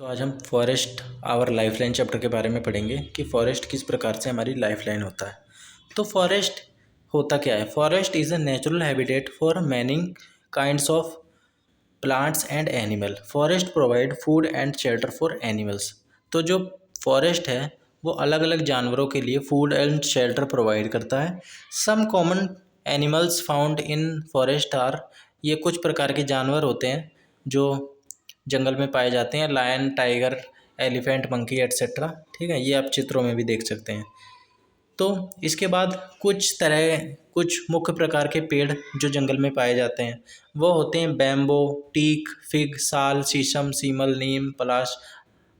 तो आज हम फॉरेस्ट आवर लाइफलाइन चैप्टर के बारे में पढ़ेंगे कि फॉरेस्ट किस प्रकार से हमारी लाइफलाइन होता है। तो फॉरेस्ट होता क्या है? Forest is a natural habitat for many kinds of plants and animal. Forest provide food and shelter for animals. तो जो फॉरेस्ट है वो अलग अलग जानवरों के लिए फूड एंड शेल्टर प्रोवाइड करता है। Some common animals found in forest are, ये कुछ प्रकार के जानवर होते हैं जो जंगल में पाए जाते हैं। Lion, tiger, elephant, monkey etcetera. ठीक है, ये आप चित्रों में भी देख सकते हैं। तो इसके बाद कुछ मुख्य प्रकार के पेड़ जो जंगल में पाए जाते हैं वो होते हैं बैम्बो, टीक, फिग, साल, शीशम, सीमल, नीम, पलाश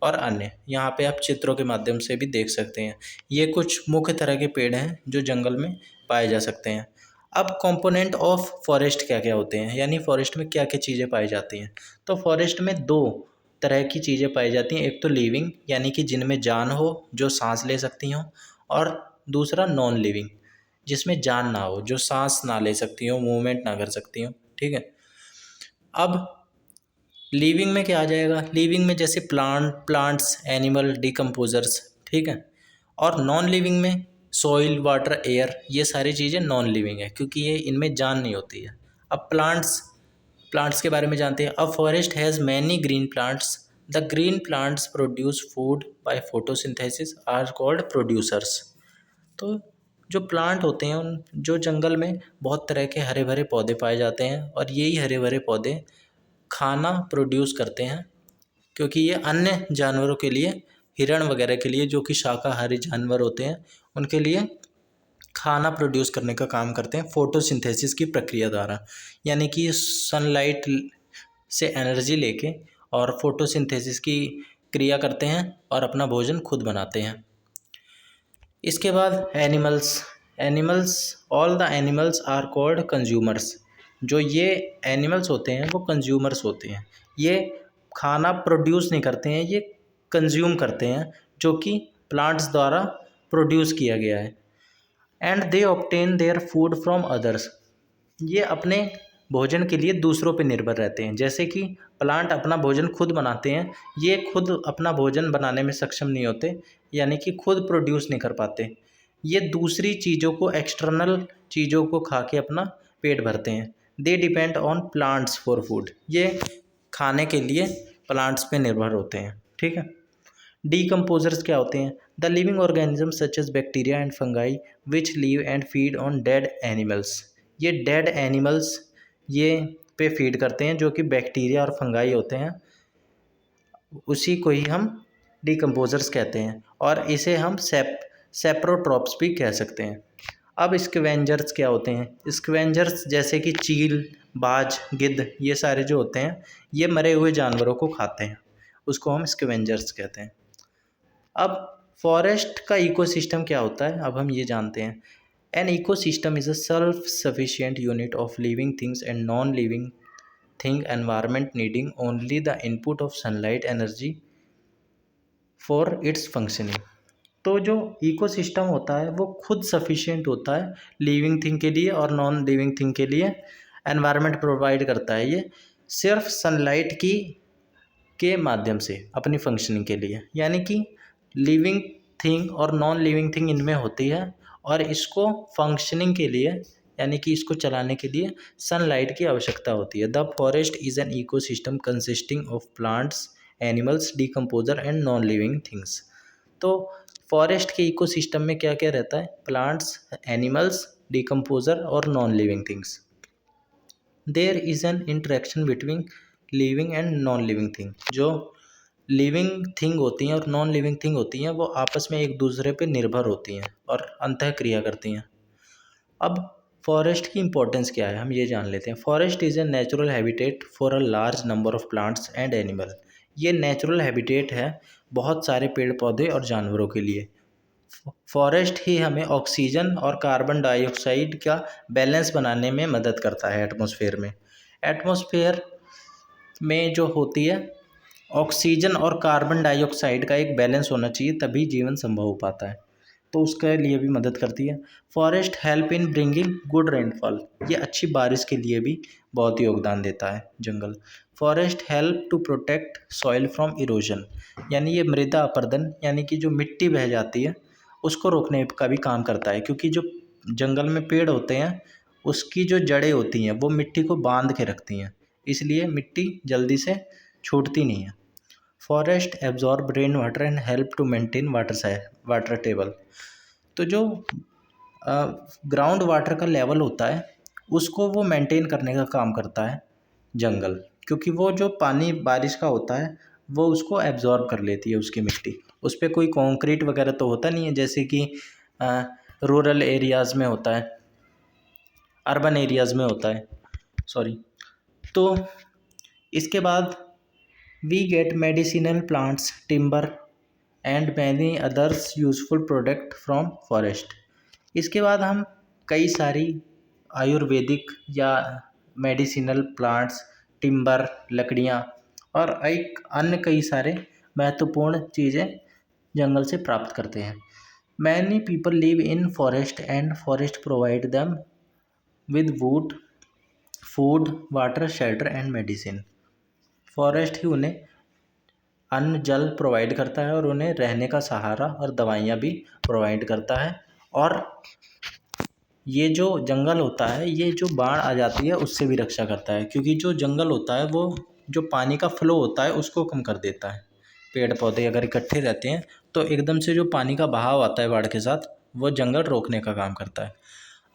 और अन्य। यहाँ पे आप चित्रों के माध्यम से भी देख सकते हैं। ये कुछ मुख्य तरह के पेड़ हैं जो जंगल में पाए जा सकते हैं। अब कंपोनेंट ऑफ फॉरेस्ट क्या क्या होते हैं, यानी फॉरेस्ट में क्या क्या चीज़ें पाई जाती हैं। तो फॉरेस्ट में दो तरह की चीज़ें पाई जाती हैं। एक तो लिविंग, यानी कि जिनमें जान हो, जो सांस ले सकती हों, और दूसरा नॉन लिविंग, जिसमें जान ना हो, जो सांस ना ले सकती हो, मूवमेंट ना कर सकती हो। ठीक है, अब लिविंग में क्या आ जाएगा? लिविंग में जैसे प्लांट्स, एनिमल, डिकम्पोजर्स। ठीक है, और नॉन लिविंग में सॉइल, वाटर, एयर, ये सारी चीज़ें नॉन लिविंग है क्योंकि ये इनमें जान नहीं होती है। अब प्लांट्स के बारे में जानते हैं। A forest has many green plants. The green plants produce food by photosynthesis are called producers. तो जो प्लांट होते हैं उन जो जंगल में बहुत तरह के हरे भरे पौधे पाए जाते हैं और यही हरे भरे पौधे खाना प्रोड्यूस करते हैं, क्योंकि ये अन्य जानवरों के लिए, हिरण वगैरह के लिए जो कि शाकाहारी जानवर होते हैं, उनके लिए खाना प्रोड्यूस करने का काम करते हैं फोटोसिंथेसिस की प्रक्रिया द्वारा। यानी कि सनलाइट से एनर्जी लेके और फोटोसिंथेसिस की क्रिया करते हैं और अपना भोजन खुद बनाते हैं। इसके बाद animals all the animals are called consumers. जो ये एनिमल्स होते हैं वो कंज्यूमर्स होते हैं। ये खाना प्रोड्यूस नहीं करते हैं, ये कंज्यूम करते हैं जो कि प्लांट्स द्वारा प्रोड्यूस किया गया है। And they obtain their food from others. ये अपने भोजन के लिए दूसरों पे निर्भर रहते हैं। जैसे कि प्लांट अपना भोजन खुद बनाते हैं, ये खुद अपना भोजन बनाने में सक्षम नहीं होते, यानी कि खुद प्रोड्यूस नहीं कर पाते। ये दूसरी चीज़ों को, एक्सटर्नल चीज़ों को खा के अपना पेट भरते हैं। They depend on plants for food. ये खाने के लिए प्लांट्स पे निर्भर होते हैं। ठीक है, डीकम्पोजर्स क्या होते हैं? The living organism such as bacteria and fungi which live and feed on dead animals. ये डेड एनिमल्स ये पे फीड करते हैं, जो कि बैक्टीरिया और फंगाई होते हैं, उसी को ही हम डीकम्पोजर्स कहते हैं। और इसे हम सेप्रोट्रॉप्स भी कह सकते हैं। अब स्कैवेंजर्स क्या होते हैं? स्कैवेंजर्स जैसे कि चील, बाज, गिद्ध, ये सारे जो होते हैं ये मरे हुए जानवरों को खाते हैं, उसको हम स्कैवेंजर्स कहते हैं। अब फॉरेस्ट का इकोसिस्टम क्या होता है, अब हम ये जानते हैं। An ecosystem is a self sufficient unit of living things and non living thing environment needing only the input of sunlight energy for its functioning. तो जो इकोसिस्टम होता है वो खुद सफिशिएंट होता है लिविंग थिंग के लिए और नॉन लिविंग थिंग के लिए। एनवायरनमेंट प्रोवाइड करता है ये सिर्फ सनलाइट की के माध्यम से अपनी फंक्शनिंग के लिए। यानी कि लिविंग थिंग और नॉन लिविंग थिंग इनमें होती है और इसको फंक्शनिंग के लिए, यानी कि इसको चलाने के लिए सनलाइट की आवश्यकता होती है। The forest is an ecosystem consisting of plants, animals, decomposer and non living things. तो फॉरेस्ट के इकोसिस्टम में क्या क्या रहता है? प्लांट्स, एनिमल्स, डिकम्पोजर और non living things. There is an interaction between living and non living thing. जो living thing होती हैं और नॉन लिविंग थिंग होती हैं वो आपस में एक दूसरे पे निर्भर होती हैं और अंतः क्रिया करती हैं। अब फॉरेस्ट की इंपॉर्टेंस क्या है हम ये जान लेते हैं। Forest is a natural habitat for a large number of plants and animal. ये नेचुरल हैबिटेट है बहुत सारे पेड़ पौधे और जानवरों के लिए। फॉरेस्ट ही हमें ऑक्सीजन और कार्बन डाइऑक्साइड का बैलेंस बनाने में मदद करता है एटमॉस्फेयर में। एटमॉस्फेयर में जो होती है ऑक्सीजन और कार्बन डाइऑक्साइड का एक बैलेंस होना चाहिए, तभी जीवन संभव हो पाता है। तो उसके लिए भी मदद करती है। Forest help in bringing good rainfall, ये अच्छी बारिश के लिए भी बहुत योगदान देता है जंगल। Forest help to protect soil from erosion, यानी ये मृदा अपरदन यानी कि जो मिट्टी बह जाती है उसको रोकने का भी काम करता है, क्योंकि जो जंगल में पेड़ होते हैं उसकी जो जड़ें होती हैं वो मिट्टी को बांध के रखती हैं, इसलिए मिट्टी जल्दी से छूटती नहीं है। Forest absorb rain water and help to maintain water table, तो जो ग्राउंड वाटर का लेवल होता है उसको वो मेंटेन करने का काम करता है जंगल, क्योंकि वो जो पानी बारिश का होता है वो उसको एब्जॉर्ब कर लेती है उसकी मिट्टी। उस पर कोई कंक्रीट वगैरह तो होता नहीं है जैसे कि रूरल एरियाज़ में होता है, अर्बन एरियाज़ में होता है, सॉरी। तो इसके बाद we get medicinal plants, timber and many others useful product from forest. इसके बाद हम कई सारी आयुर्वेदिक या मेडिसिनल प्लांट्स, टिम्बर, लकड़ियाँ और एक अन्य कई सारे महत्वपूर्ण चीज़ें जंगल से प्राप्त करते हैं। Many people live in forest and forest provide them with wood, food, water, shelter and medicine. Forest ही उन्हें अन्न जल प्रोवाइड करता है और उन्हें रहने का सहारा और दवाइयाँ भी प्रोवाइड करता है। और ये जो जंगल होता है ये जो बाढ़ आ जाती है उससे भी रक्षा करता है, क्योंकि जो जंगल होता है वो जो पानी का फ्लो होता है उसको कम कर देता है। पेड़ पौधे अगर इकट्ठे रहते हैं तो एकदम से जो पानी का बहाव आता है बाढ़ के साथ वो जंगल रोकने का काम करता है।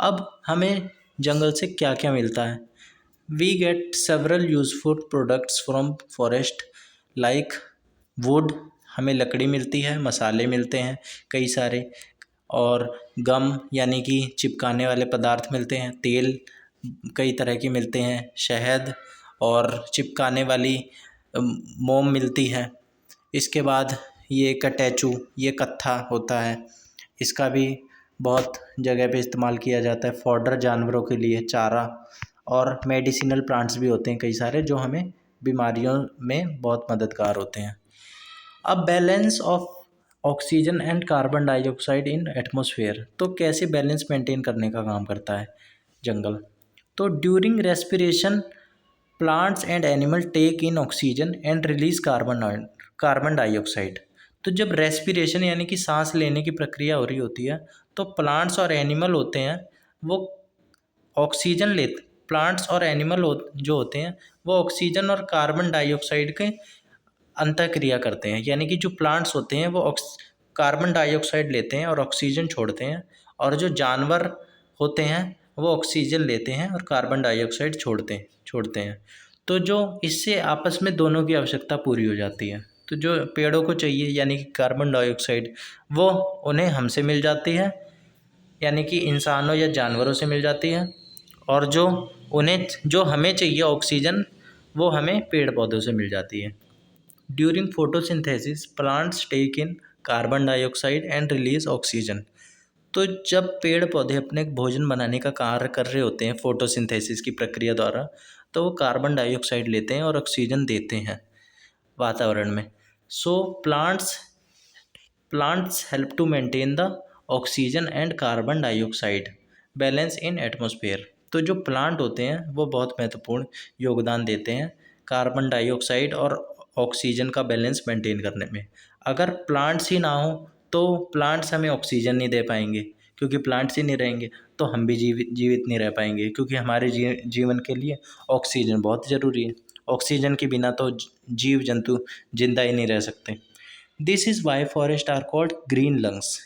अब हमें जंगल से क्या क्या मिलता है? We get several useful products from forest like wood, हमें लकड़ी मिलती है, मसाले मिलते हैं कई सारे, और गम यानी कि चिपकाने वाले पदार्थ मिलते हैं, तेल कई तरह के मिलते हैं, शहद और चिपकाने वाली मोम मिलती है। इसके बाद ये कटैचू, ये कत्था होता है, इसका भी बहुत जगह पे इस्तेमाल किया जाता है, फॉडर जानवरों के लिए, चारा, और मेडिसिनल प्लांट्स भी होते हैं कई सारे जो हमें बीमारियों में बहुत मददगार होते हैं। अब balance of oxygen and carbon dioxide in atmosphere, तो कैसे बैलेंस मेंटेन करने का काम करता है जंगल? तो during respiration plants and animal take in oxygen and release carbon dioxide. तो जब रेस्पिरेशन यानी कि सांस लेने की प्रक्रिया हो रही होती है तो प्लांट्स और एनिमल होते हैं वो ऑक्सीजन लेते, प्लांट्स और एनिमल जो होते हैं वो ऑक्सीजन और कार्बन डाइऑक्साइड के अंतःक्रिया करते हैं, यानी कि जो प्लांट्स होते हैं वो कार्बन डाइऑक्साइड लेते हैं और ऑक्सीजन छोड़ते हैं, और जो जानवर होते हैं वो ऑक्सीजन लेते हैं और कार्बन डाइऑक्साइड छोड़ते हैं। तो जो इससे आपस में दोनों की आवश्यकता पूरी हो जाती है। तो जो पेड़ों को चाहिए यानी कि कार्बन डाइऑक्साइड वो उन्हें हमसे मिल जाती है, यानी कि इंसानों या जानवरों से मिल जाती है, और जो हमें चाहिए ऑक्सीजन वो हमें पेड़ पौधों से मिल जाती है। During photosynthesis plants take in carbon dioxide and release oxygen. तो जब पेड़ पौधे अपने भोजन बनाने का कार्य कर रहे होते हैं फोटोसिंथेसिस की प्रक्रिया द्वारा, तो वो कार्बन डाइऑक्साइड लेते हैं और ऑक्सीजन देते हैं वातावरण में। So plants help to maintain the oxygen and carbon dioxide balance in atmosphere. तो जो प्लांट होते हैं वो बहुत महत्वपूर्ण योगदान देते हैं कार्बन डाइऑक्साइड और ऑक्सीजन का बैलेंस मेंटेन करने में। अगर प्लांट्स ही ना हो तो प्लांट्स हमें ऑक्सीजन नहीं दे पाएंगे, क्योंकि प्लांट्स ही नहीं रहेंगे तो हम भी जीवित नहीं रह पाएंगे, क्योंकि हमारे जीवन के लिए ऑक्सीजन बहुत ज़रूरी है। ऑक्सीजन के बिना तो जीव जंतु जिंदा ही नहीं रह सकते। This is why forest are called green lungs,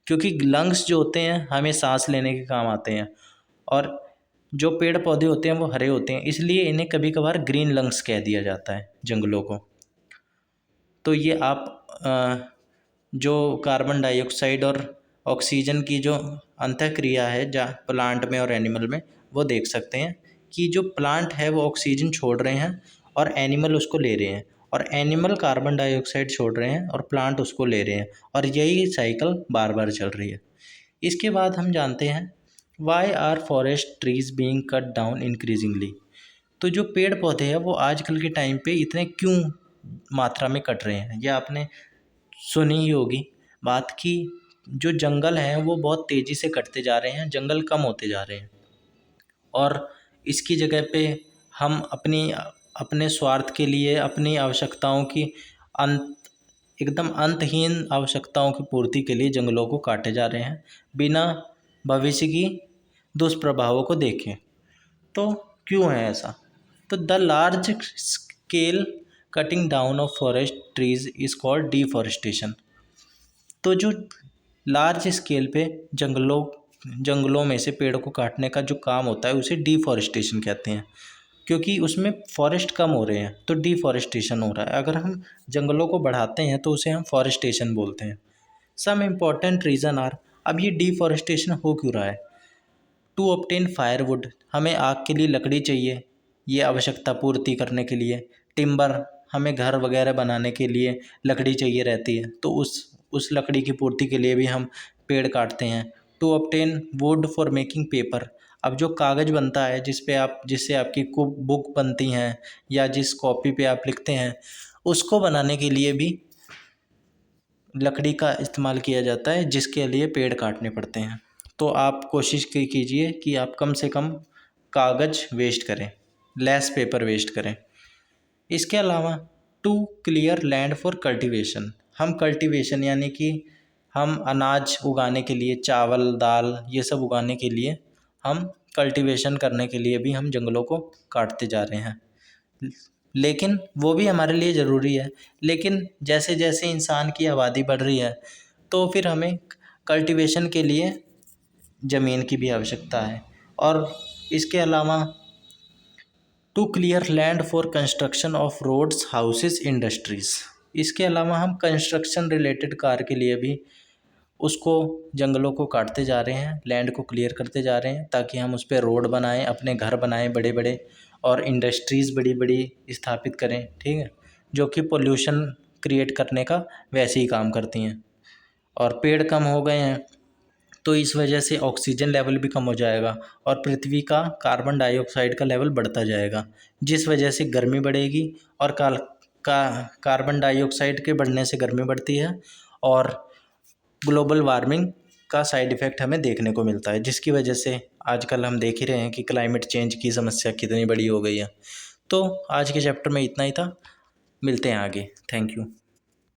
क्योंकि लंग्स जो होते हैं हमें सांस लेने के काम आते हैं, और जो पेड़ पौधे होते हैं वो हरे होते हैं, इसलिए इन्हें कभी कभार ग्रीन लंग्स कह दिया जाता है जंगलों को। तो ये आप जो कार्बन डाइऑक्साइड और ऑक्सीजन की जो अंतःक्रिया है जहाँ प्लांट में और एनिमल में, वो देख सकते हैं कि जो प्लांट है वो ऑक्सीजन छोड़ रहे हैं और एनिमल उसको ले रहे हैं, और एनिमल कार्बन डाइऑक्साइड छोड़ रहे हैं और प्लांट उसको ले रहे हैं, और यही साइकिल बार बार चल रही है। इसके बाद हम जानते हैं why are forest trees being cut down increasingly. तो जो पेड़ पौधे हैं वो आजकल के टाइम पे इतने क्यों मात्रा में कट रहे हैं, ये आपने सुनी ही होगी बात की जो जंगल हैं वो बहुत तेज़ी से कटते जा रहे हैं, जंगल कम होते जा रहे हैं और इसकी जगह पे हम अपने स्वार्थ के लिए अपनी आवश्यकताओं की अंत एकदम अंतहीन आवश्यकताओं की पूर्ति के लिए जंगलों को काटे जा रहे हैं बिना भविष्य की दुष्प्रभावों को देखें। तो क्यों है ऐसा? तो the large scale cutting down of forest trees is called deforestation. तो जो लार्ज स्केल पे जंगलों में से पेड़ों को काटने का जो काम होता है उसे डिफॉरेस्टेशन कहते हैं, क्योंकि उसमें फॉरेस्ट कम हो रहे हैं तो डिफॉरेस्टेशन हो रहा है। अगर हम जंगलों को बढ़ाते हैं तो उसे हम फॉरेस्टेशन बोलते हैं। सम इम्पॉर्टेंट रीज़न आर, अब ये डिफॉरेस्टेशन हो क्यों रहा है? टू ऑब्टेन फायरवुड, हमें आग के लिए लकड़ी चाहिए, ये आवश्यकता पूर्ति करने के लिए। टिम्बर, हमें घर वगैरह बनाने के लिए लकड़ी चाहिए रहती है, तो उस लकड़ी की पूर्ति के लिए भी हम पेड़ काटते हैं। To obtain wood for making paper, अब जो कागज़ बनता है जिससे आपकी बुक बनती हैं या जिस कॉपी पे आप लिखते हैं, उसको बनाने के लिए भी लकड़ी का इस्तेमाल किया जाता है, जिसके लिए पेड़ काटने पड़ते हैं। तो आप कोशिश कीजिए कि आप कम से कम कागज़ वेस्ट करें, लेस पेपर वेस्ट करें। इसके अलावा to clear land for cultivation, हम कल्टीवेशन यानी कि हम अनाज उगाने के लिए, चावल दाल ये सब उगाने के लिए हम कल्टीवेशन करने के लिए भी हम जंगलों को काटते जा रहे हैं। लेकिन वो भी हमारे लिए ज़रूरी है, लेकिन जैसे जैसे इंसान की आबादी बढ़ रही है तो फिर हमें कल्टीवेशन के लिए ज़मीन की भी आवश्यकता है। और इसके अलावा to clear land for construction of roads, houses, industries, इसके अलावा हम कंस्ट्रक्शन रिलेटेड कार्य के लिए भी उसको जंगलों को काटते जा रहे हैं, लैंड को क्लियर करते जा रहे हैं ताकि हम उस पर रोड बनाएं, अपने घर बनाएं बड़े बड़े, और इंडस्ट्रीज़ बड़ी बड़ी स्थापित करें, ठीक है, जो कि पोल्यूशन क्रिएट करने का वैसे ही काम करती हैं। और पेड़ कम हो गए हैं तो इस वजह से ऑक्सीजन लेवल भी कम हो जाएगा और पृथ्वी का कार्बन डाइऑक्साइड का लेवल बढ़ता जाएगा, जिस वजह से गर्मी बढ़ेगी और कार्बन डाइऑक्साइड के बढ़ने से गर्मी बढ़ती है और ग्लोबल वार्मिंग का साइड इफ़ेक्ट हमें देखने को मिलता है, जिसकी वजह से आजकल हम देख ही रहे हैं कि क्लाइमेट चेंज की समस्या कितनी बड़ी हो गई है। तो आज के चैप्टर में इतना ही था, मिलते हैं आगे। Thank you.